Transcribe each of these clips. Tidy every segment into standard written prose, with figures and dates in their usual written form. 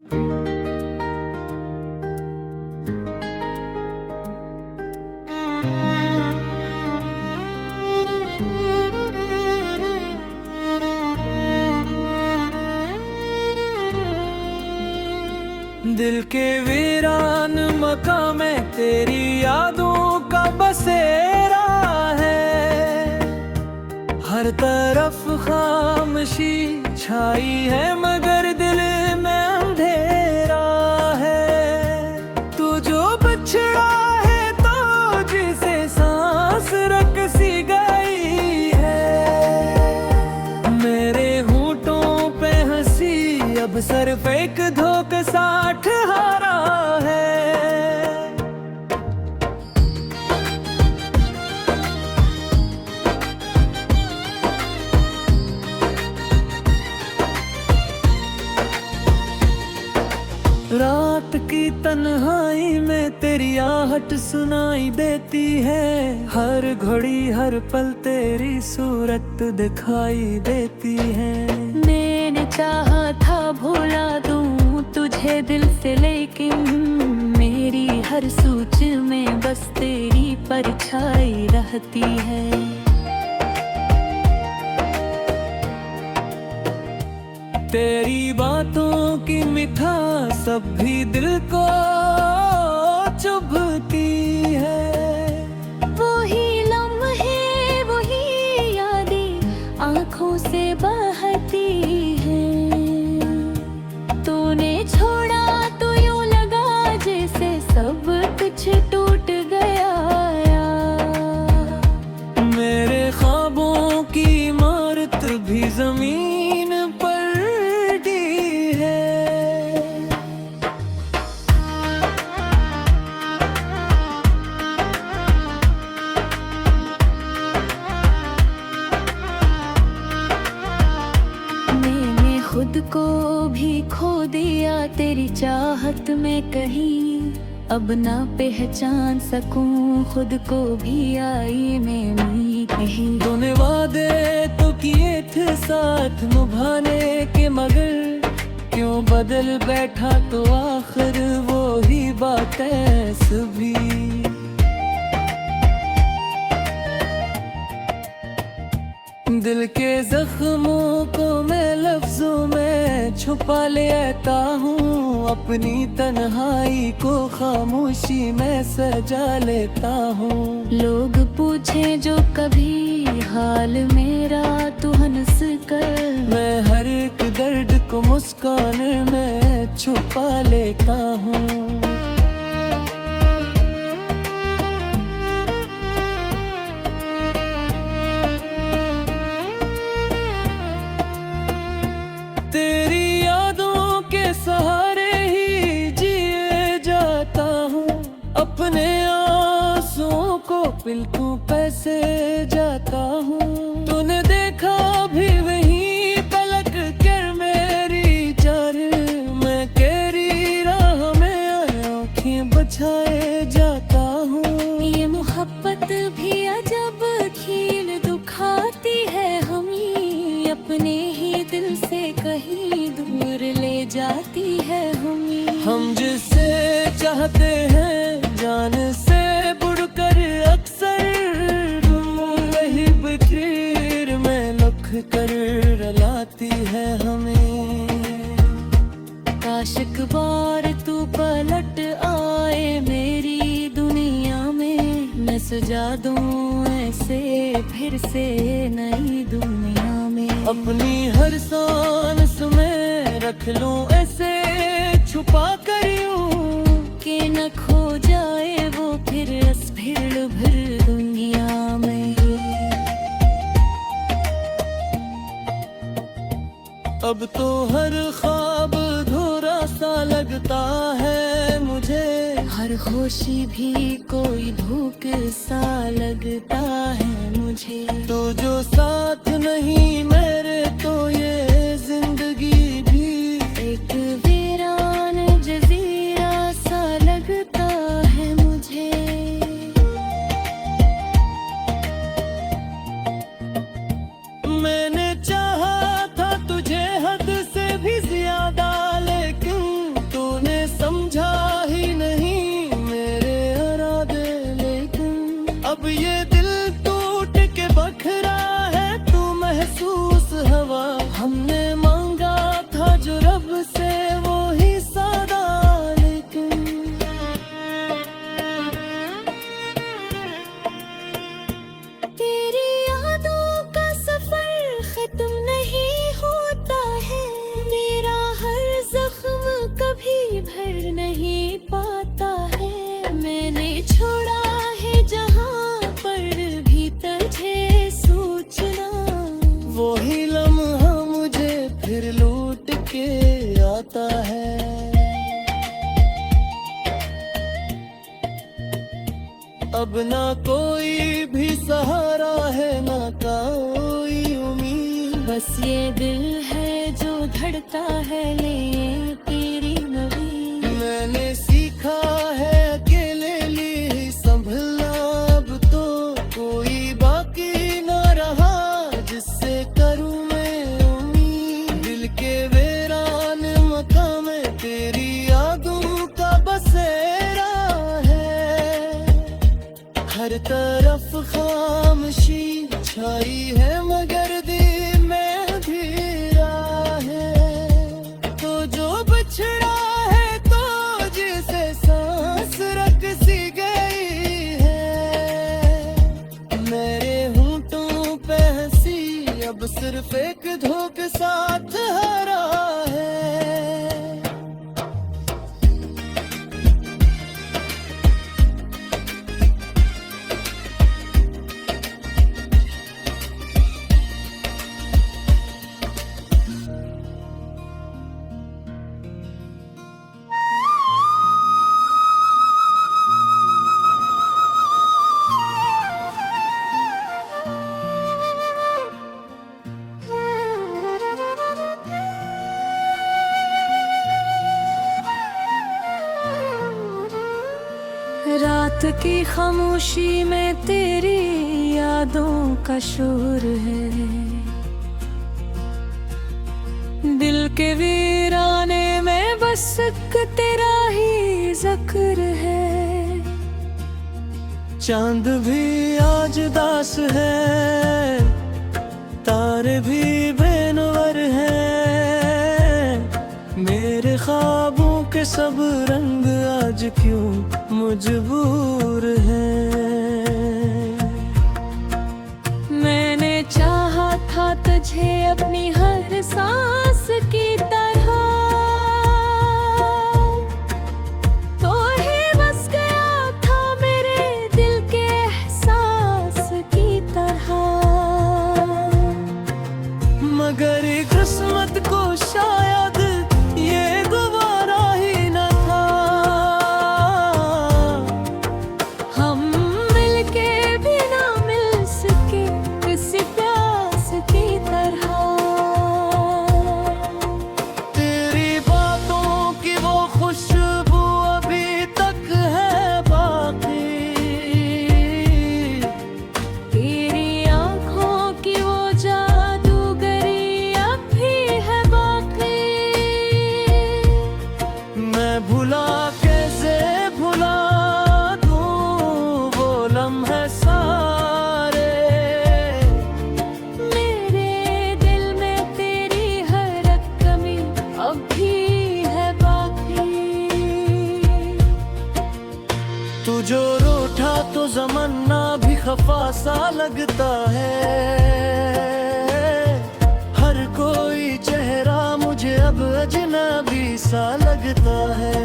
दिल के वीरान मकाम में तेरी यादों का बसेरा है। हर तरफ खामोशी छाई है मगर दिल में अंधेरा है। तू जो बिछड़ा है तो जिसे सांस रख सी गई है। मेरे होंठों पे हंसी अब सर फेंक धोख 60 हारा है। रात की तन्हाई में तेरी आहट सुनाई देती है। हर घड़ी हर पल तेरी सूरत दिखाई देती है। मैंने चाहा था भुला दूं तुझे दिल से, लेकिन मेरी हर सोच में बस तेरी परछाई रहती है। तेरी बातों की मिठास अब भी दिल को चुभती है। वही लम्हे वही यादें आँखों से बहती हैं। तूने छोड़ा तो यूं लगा जैसे सब कुछ टूट गया। मेरे ख्वाबों की इमारत भी जमीन पर गिरी है। मैंने खुद को भी खो दिया तेरी चाहत में कहीं। अब ना पहचान सकूं खुद को भी आई मैं कहीं। तूने वादे तो किए थे साथ निभाने के, मगर क्यों बदल बैठा तो आखिर वो ही बात है सभी। दिल के जख्मों को मैं लफ्जों में छुपा लेता हूँ। अपनी तन्हाई को खामोशी में सजा लेता हूँ। लोग पूछे जो कभी हाल मेरा तू हंस कर, मैं हर एक दर्द को मुस्कान में छुपा लेता हूँ। तेरी यादों के सहारे ही जिए जाता हूँ। अपने आंसुओं को पिलकों पैसे जाता हूँ। तूने देखा भी वही पलक कर मेरी चार, मैं तेरी राह में आँखें बचाए जाता हूँ। ये मोहब्बत भी अजब खील दुखाती है हमें। अपने ही दिल से कहीं दूर ले जाती है हमें। हम जिसे चाहते हैं जान से बढ़कर अक्सर, वही फिक्र में लुक कर रुलाती है हमें। काश एक बार तू पलट आए मेरी दुनिया में। मैं सजा दूं ऐसे फिर से नई दुनिया में। अपनी हर सांस में रख लूं ऐसे छुपा कर यूं, कि न खो जाए वो फिर भीड़ भर दुनिया में। अब तो हर ख्वाब अधूरा सा लगता है मुझे। हर खुशी भी कोई भूख सा लगता है मुझे। तो जो साथ नहीं मेरे तो ये जिंदगी भी एक वीरान जजीरा सा लगता है मुझे। मैंने चाहा था तुझे हद से भी ज्यादा, लेकिन आता है। अब ना कोई भी सहारा है, ना कोई उम्मीद, बस ये दिल है जो धड़का है लिए तेरी नवीं। मैंने सीखा है अकेले लिए संभलना, अब तो कोई बाकी ना रहा जिससे करूं मैं उम्मीद। दिल के वीरान मकाम में तेरी यादों का बसेरा है, हर तरफ खामोशी छाई है मगर दिल में भी है। तो जो बिछड़ा है तो जिसे सांस रख सी गई है, मेरे होंठों पे हंसी अब सिर्फ एक धोखे साथ हरा है। रात की खामोशी में तेरी यादों का शोर है, दिल के वीराने में बस एक तेरा ही जिक्र है। चांद भी आज दास है, तारे भी बेनवर हैं, मेरे ख्वाबों के सब रंग आज क्यों मजबूर हैं। मैंने चाहा था तुझे अपनी हर सांस की तरह, तो ही बस गया था मेरे दिल के एहसास की तरह। मगर किस्मत को शायद ये गवारा ही न था, हम मिलके भी ना मिल सके किसी प्यास की तरह। तेरी बातों की वो खुशबू अभी तक है बाकी, तेरी आँखों की वो जादूगरी अब भी है बाकी। मैं भुला कैसे भुला दूं वो लम्हे सारे, मेरे दिल में तेरी हर कमी अब भी है बाकी। तू जो रूठा तो ज़माना भी खफा सा लगता है, हर कोई चेहरा मुझे अब अजनबी सा लगता है।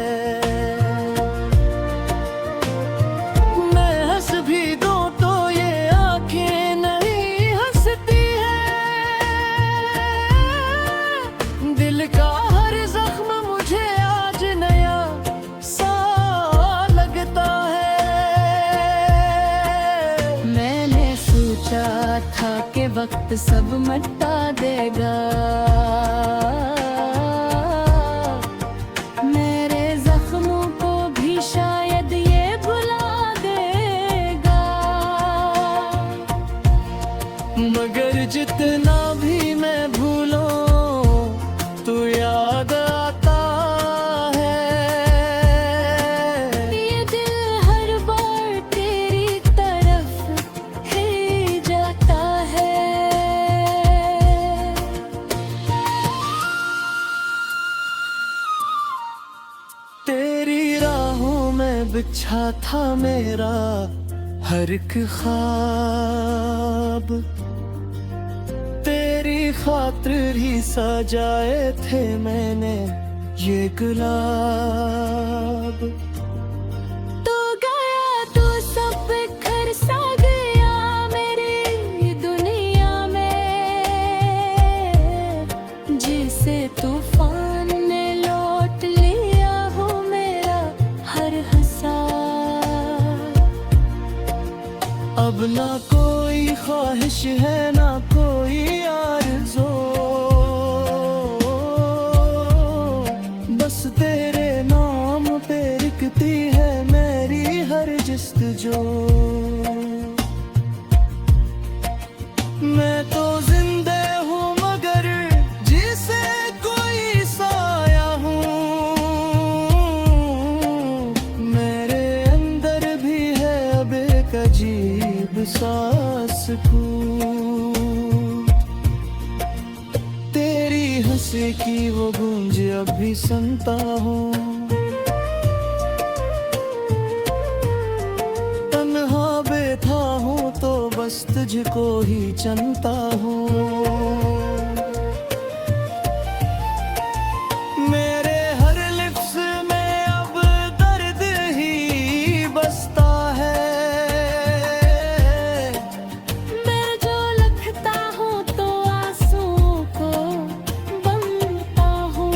मैं हंस भी दूं तो ये आंखें नहीं हंसती है, दिल का हर जख्म मुझे आज नया सा लगता है। मैंने सोचा था कि वक्त सब मिटा देगा, मेरे जख्मों को भी शायद ये भुला देगा। मगर जितना भी मैं भूलूं तू याद आता है। ये दिल हर बार तेरी तरफ ही जाता है। तेरी राहों में बिछा था मेरा हर एक ख्वाब, तेरी खातिर ही सजाए थे मैंने ये गुलाब। तो गया तो सब बिखर सा गया मेरी दुनिया में, जिसे तूफान ने लो ख्वाहिश है ना कोई आरज़ू, बस तेरे नाम पे लिखती है मेरी हर जिस्तजू। मैं तो जिंदे हूँ मगर जिसे कोई साया हूँ, मेरे अंदर भी है अब एक अजीब सा सुकून। तेरी हंसी की वो गूंज अब भी सुनता हूँ, तन्हा बैठा हूँ तो बस तुझको ही चनता हूँ। मेरे हर लिप्स में अब दर्द ही बसता है, मैं जो लिखता हूँ तो आंसुओं को बनता हूँ।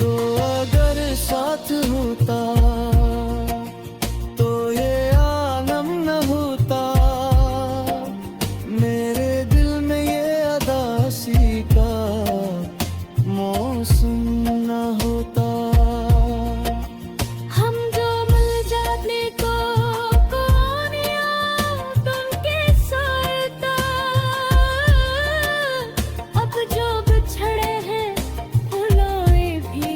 तो अगर साथ होता तो ये आलम न होता, मेरे दिल में ये अदासी का मौसम न होता। हम जो मिल जाते को कौन याद उनके सारता, अब जो बिछड़े हैं भुलाए भी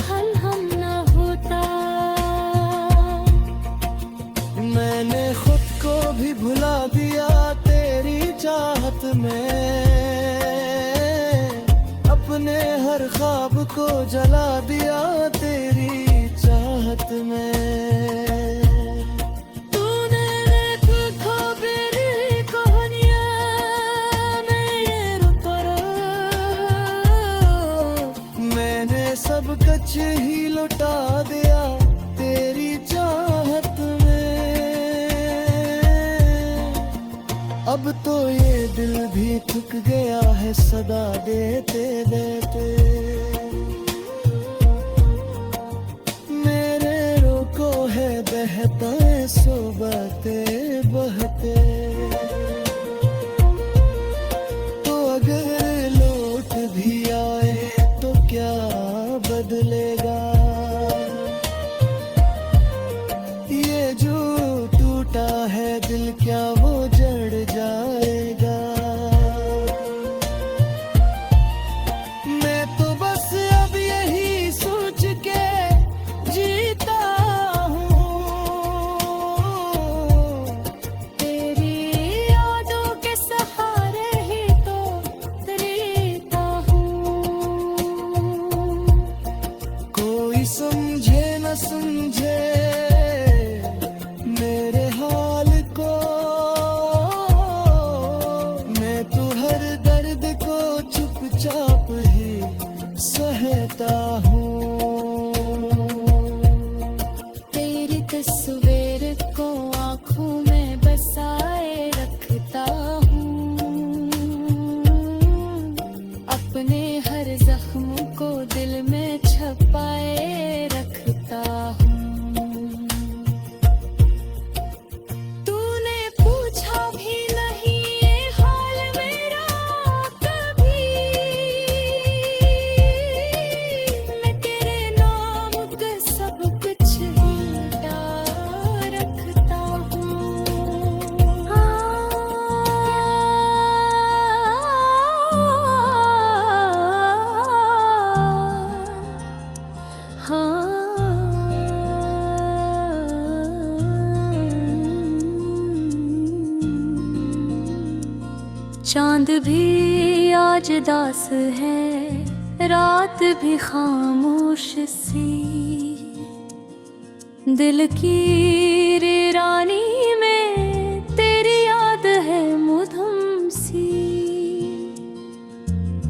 हल हम न होता। मैंने खुद को भी भुला दिया तेरी चाहत में, अपने हर ख्वाब को जला दिया तेरी चाहत में। तूने देखो मेरी कहानियाँ मेरे रुतरा, मैंने सब कुछ ही लुटा दिया तेरी चाहत में। अब तो ये दिल भी थक गया है सदा देते देते, मेरे रोको है बहता है सो बहते बहते। तो अगर लौट भी आए तो क्या बदलेगा, ये जो टूटा है दिल क्या वो जड़ जाएगा। मैं तो बस अब यही सोच के जीता हूँ, तेरी यादों के सहारे ही तो तरीता हूँ। कोई समझे न समझे मेरे हाल को, मैं तो हर दर्द को चुपचाप ही सहता हूँ। तेरी तस्वीर को आँखों में बसाए रखता हूँ, अपने हर जख्म को दिल में छपाए रखता हूँ। तूने पूछा भी नहीं ये हाल मेरा कभी, मैं तेरे नाम का सब कुछ ही लुटा रखता हूँ। चांद भी आज दास है, रात भी खामोश सी, दिल की वीरानी में तेरी याद है मुधम सी।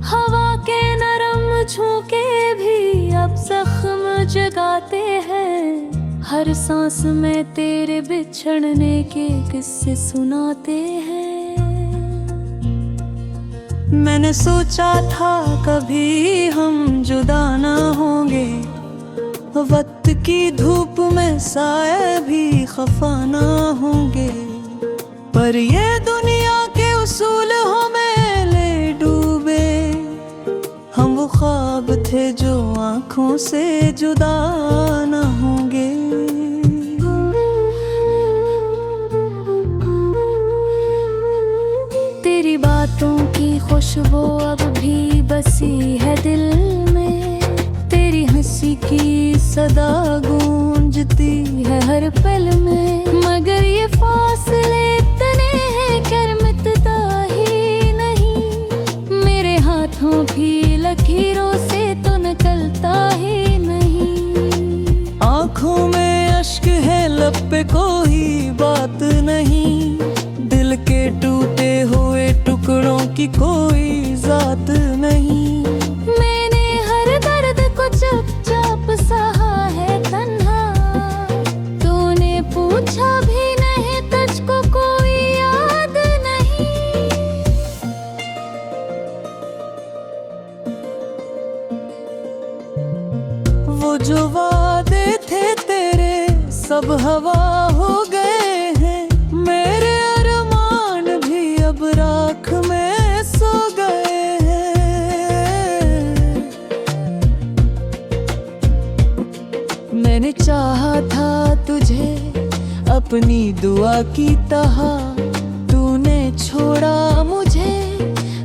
हवा के नरम झोंके भी अब जख्म जगाते हैं, हर सांस में तेरे बिछड़ने के किस्से सुनाते हैं। मैंने सोचा था कभी हम जुदा ना होंगे, वक्त की धूप में साए भी खफा ना होंगे। पर ये दुनिया के उसूल हमें ले डूबे। हम वो ख्वाब थे जो आँखों से जुदा न होंगे। तेरी बातों की खुशबू अब भी बसी है दिल में, तेरी हंसी की सदा गूंजती है हर पल में। मगर ये फासले इतने हैं कर मिटता ही नहीं, मेरे हाथों भी लकीरों से तो निकलता ही नहीं। आँखों में अश्क है लब पे कोई बात नहीं, दिल के टूटे हुए टुकड़ों की कोई जात नहीं। मैंने हर दर्द को चुपचाप सहा है तन्हा, तूने पूछा भी नहीं तुझको कोई याद नहीं। वो जो वादे थे तेरे सब हवा हो गए हैं, मेरे अरमान भी अब राख में सो गए हैं। मैंने चाहा था तुझे अपनी दुआ की तरह, तूने छोड़ा मुझे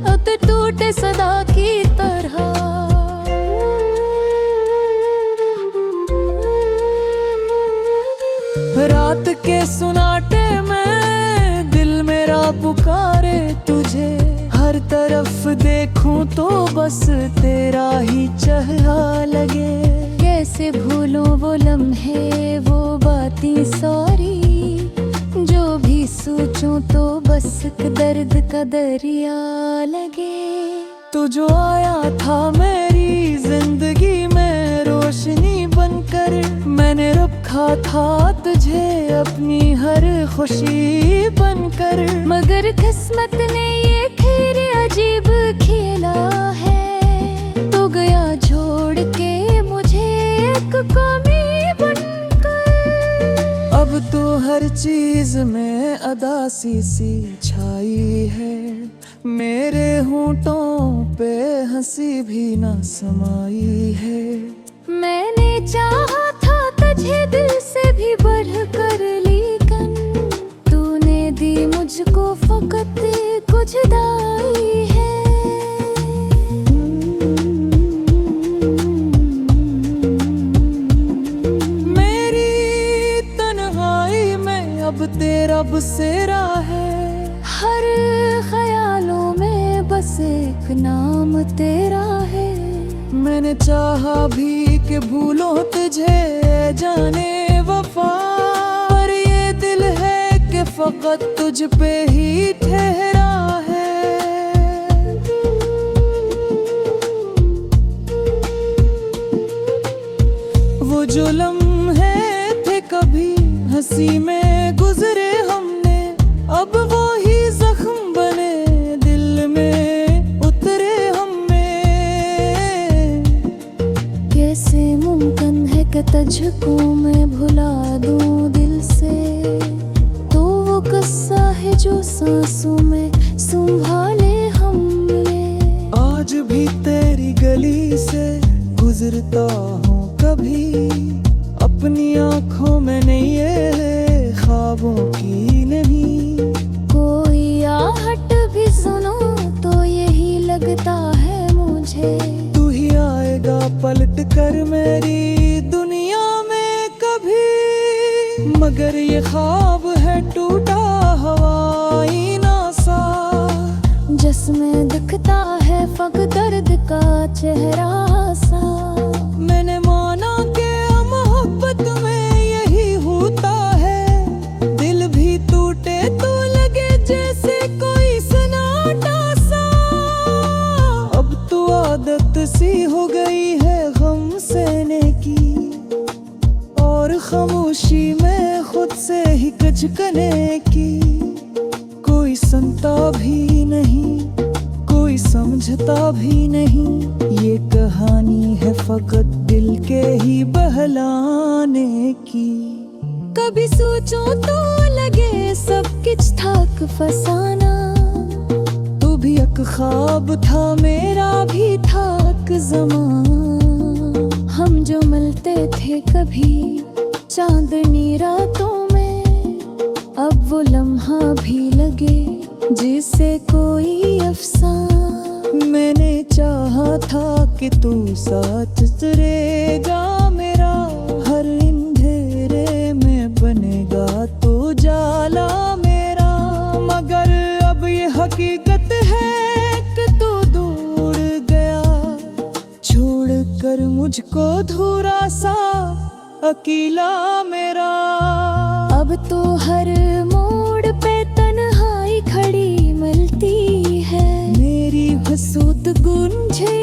अब तो टूटे सदा की तरह। रात के सुनाटे में दिल मेरा पुकारे तुझे, हर तरफ देखूं तो बस तेरा ही चेहरा लगे। कैसे भूलूं वो लम्हे वो बातें सॉरी, जो भी सोचूं तो बस दर्द का दरिया लगे। तू जो आया था मेरी जिंदगी में रोशनी बनकर, मैंने रखा था तुझे अपनी हर खुशी बनकर। मगर किस्मत ने ये खेल अजीब खेला है, तो गया छोड़ के मुझे एक कमी बनकर। अब तो हर चीज में अदासी सी छाई है, मेरे होंठों पे हंसी भी न समाई है। मैंने चाहा था तुझे दिल से भी बढ़कर, लेकिन तूने दी मुझको फकत कुछ दाई है। मेरी तन्हाई में अब तेरा बसेरा है, हर ख्यालों में बस एक नाम तेरा है। मैंने चाहा भी कि भूलो तुझे जाने वफा, पर ये दिल है कि फकत तुझ पे ही ठहरा है। वो जो लम्हे थे कभी हंसी में गुजरे हमने, अब वो ही जख्म बने दिल में उतरे हमें। कैसे मुमकिन है कि तुझको मैं भुला दूं दिल से, तो वो किस्सा है जो सांसों में संभाले हमने। आज भी तेरी गली से गुजरता हूँ कभी, अपनी आँखों में नहीं ये ख्वाबों की नहीं। कोई आहट भी सुनो तो यही लगता है मुझे, तू ही आएगा पलट कर मेरी दुनिया में कभी। मगर ये ख्वाब है टूटा हवाई ना सा, जिसमें दिखता है फकत दर्द का चेहरा सा। मैंने माना कि मोहब्बत में यही होता है, दिल भी टूटे तो लगे जैसे कोई सन्नाटा सा। अब तो आदत सी हो गई है गम सहने की, और खामोशी में खुद से ही कचकने की। कोई सुनता भी नहीं, कोई समझता भी नहीं, ये कहानी है फकत दिल के ही बहलाने की। कभी सोचो तो लगे सबके किच थाक फसाना। तू भी एक ख्वाब था, मेरा भी था एक ज़मां। हम जो मिलते थे कभी चांदनी रातों में, अब वो लम्हा भी लगे जिसे कोई अफसाना। मैंने चाहा था कि तू साथ चलेगा मेरा, हर अंधेरे में बनेगा तो जाला मेरा। मगर अब ये हकीकत है कि तू दूर गया, छोड़ कर मुझको धूरा सा अकेला मेरा। अब तो हर मोड़ पे तन्हाई खड़ी मिलती है, मेरी हसूत गूंजे